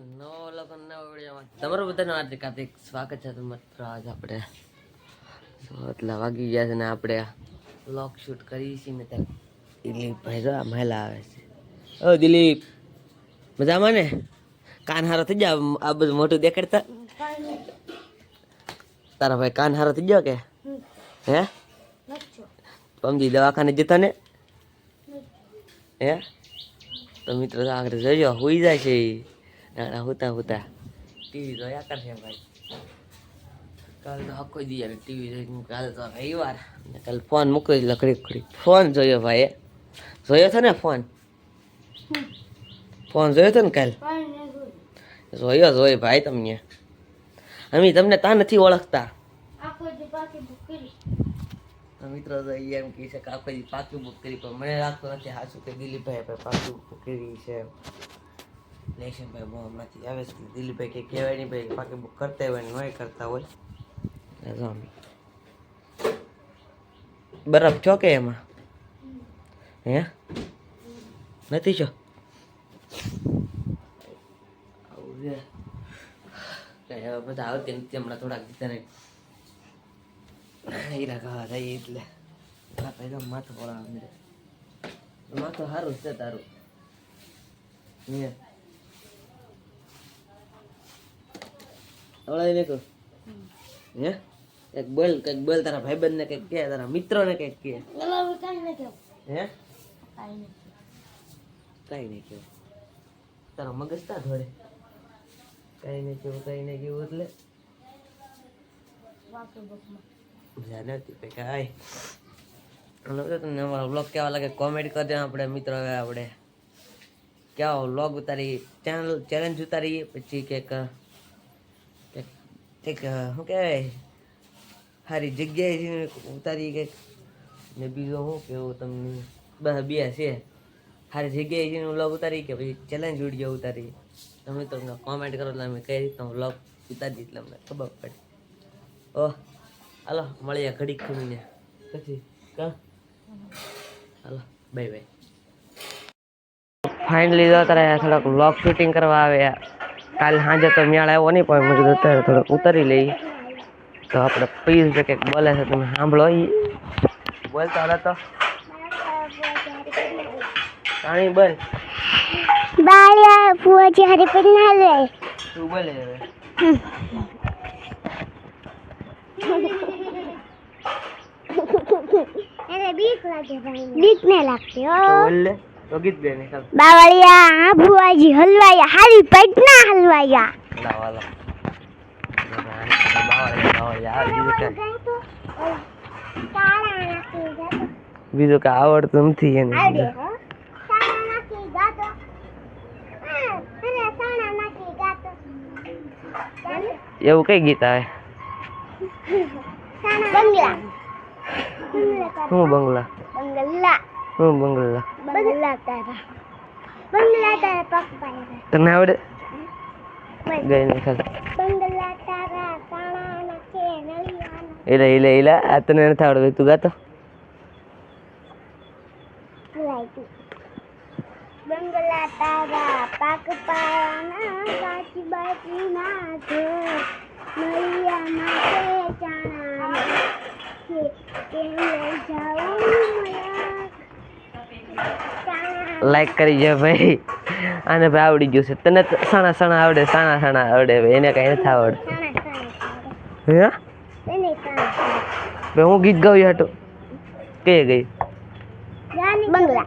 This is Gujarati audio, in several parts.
નવો લોકો નવા વિડીયોમાં તમારું બધાનું હાર્દિક હાર્દિક સ્વાગત છે. તો મિત્રો આજ આપણે એટલા વાગી ગયા છે ને આપણે વ્લોગ શૂટ કરીએ છીએ ને ત્યાં દિલીપભાઈ જો મહિલા આવે છે. ઓ દિલીપ મજામાં ને? કાન હારો થઈ જાવ, આ બધું મોટું દેખાડતા. તારા ભાઈ કાન હારો થઈ ગયો કે હે? પમજી દવાખાને જતા ને હે? તો મિત્રો આગળ જોજો હુઈ જાય છે હુતા હુતા ટીવી જોયા કરશે ભાઈ. કાલ તો આખો દી ટીવી જોઈ, કાલે તો રવિવાર કાલે ફોન મૂકી લકડી ખડી ફોન જોયો ભાઈ. જોયો હતો ને ફોન જોયો હતો ને કાલ? જોયો ભાઈ તમને. અમે તમને તા નથી ઓળખતા. મિત્રો તો એમ કહે છે કે આખો દી પાકી બુક કરી, પણ મને લાગતું નથી હાચું કે દિલીપભાઈ પાકી બુક કરી છે. લેશનભાઈ બહુ હમણાંથી આવે છે. દિલીપભાઈ કે કહેવાય નહીં ભાઈ પાકી બુક કરતા હોય ને નહીં કરતા હોય. બરફ છો કે એમાં હે નથી છો? બધા આવતી નથી હમણાં થોડાક દીધાને હીરા ખાવા થાય એટલે પહેલાં માથું પડાવે. માથું સારું છે તારું આવડાવી નાખો હે? એક બોલ તારા ભાઈબંધ ને કઈક કે, તારા મિત્રો ને કઈક કે. હે કઈ નહીં કેવું તારો મગજ તા ધોડે. કઈ નહીં કેવું એટલે તમને અમારો વ્લોગ કેવા લાગે કોમેન્ટ કરજો. આપણે મિત્રો હવે આપણે કેવા વ્લોગ ઉતારી ચેલેન્જ ઉતારીએ, પછી કંઈક શું કહેવાય સારી જગ્યાએ ઉતારી કંઈક ને બીજું શું કેવું તમને બસ બે છે. સારી જગ્યાએ જઈને વ્લોગ ઉતારી કે પછી ચેલેન્જ વિડીયો ઉતારી. તમે તમને કોમેન્ટ કરો એટલે અમે કઈ રીતના વ્લોગ ઉતારી એટલે અમને ખબર પડે. ઓહ હાલો મળીએ ઘડીક ખમીને પછી હાલો બાય બાય. ફાઇનલી તો અત્યારે થોડોક વ્લોગ શૂટિંગ કરવા આવ્યા. કાલે સાંજે તો મેળ આવ્યો નહીં, પણ મેં કીધું અત્યારે થોડોક ઉતારી લઈએ. તો આપણે પિયુષભાઈ કંઈક બોલે છે, તમે સાંભળો. બોલતા હતા તો પાણી બોલ. બાળિયા પુઆજી હરી પર ના લે. તું બોલે હવે. એને બીક લાગે ભાઈ. બીક ને લાગતી હો. બોલ લે તો ગીત બે ને ચાલ. બાવળિયા પુઆજી હલવાયા હારી પેટ ના હલવાયા. લાવ બીજું કઈ આવડતું નથી એને. એવું કઈ ગીત આવે? બંગલા. શું બંગલા? બંગલા. શું બંગલા? બંગલા તારા. બંગલા તારા પપ્પા. તને આવડે? ગઈ નહીં ખાલી. બંગલા તારા સાણા નાખે નળિયા. એલા આ તને નથી આવડતું, તું ગાતો. બંગલા તારા પાક પાયાના કાચી બાચી નાખે નળિયા નાખે ચાણા કે લઈ જાઉં લાઈક કરી છે ભાઈ. આને ભાઈ આવડી ગયું છે. તને સાણા આવડે? સાણા આવડે એને કઈ નથી આવડતું. હે ભાઈ હું ગીત ગાઉં હાટો કઈ ગઈ? બંગલા.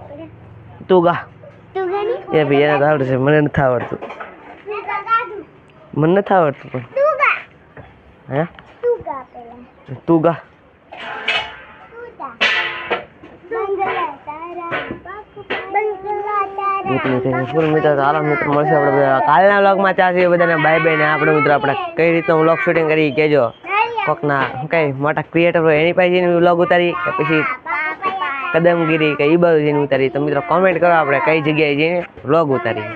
તું ગા. તું ગાની? એ ભાઈ એને તો આવડે છે, મને નથી આવડતું. મને નથી આવડતું પણ. તું ગા. હે તું ગા પેલા. તું ગા. ફૂલ મિત્રો હાલો મિત્રો મળશે આપણે કાલના વ્લોગમાં. ત્યાં છે બધાને બાય બાય. ને આપણે મિત્રો આપણે કઈ રીતનું વ્લોગ શૂટિંગ કરી કહેજો. કોકના કઈ મોટા ક્રિએટર હોય એની પાસે જઈને વ્લોગ ઉતારી કે પછી કદમગીરી કે એ બધું જઈને ઉતારી. તો મિત્રો કોમેન્ટ કરો આપણે કઈ જગ્યાએ જઈને વ્લોગ ઉતારી.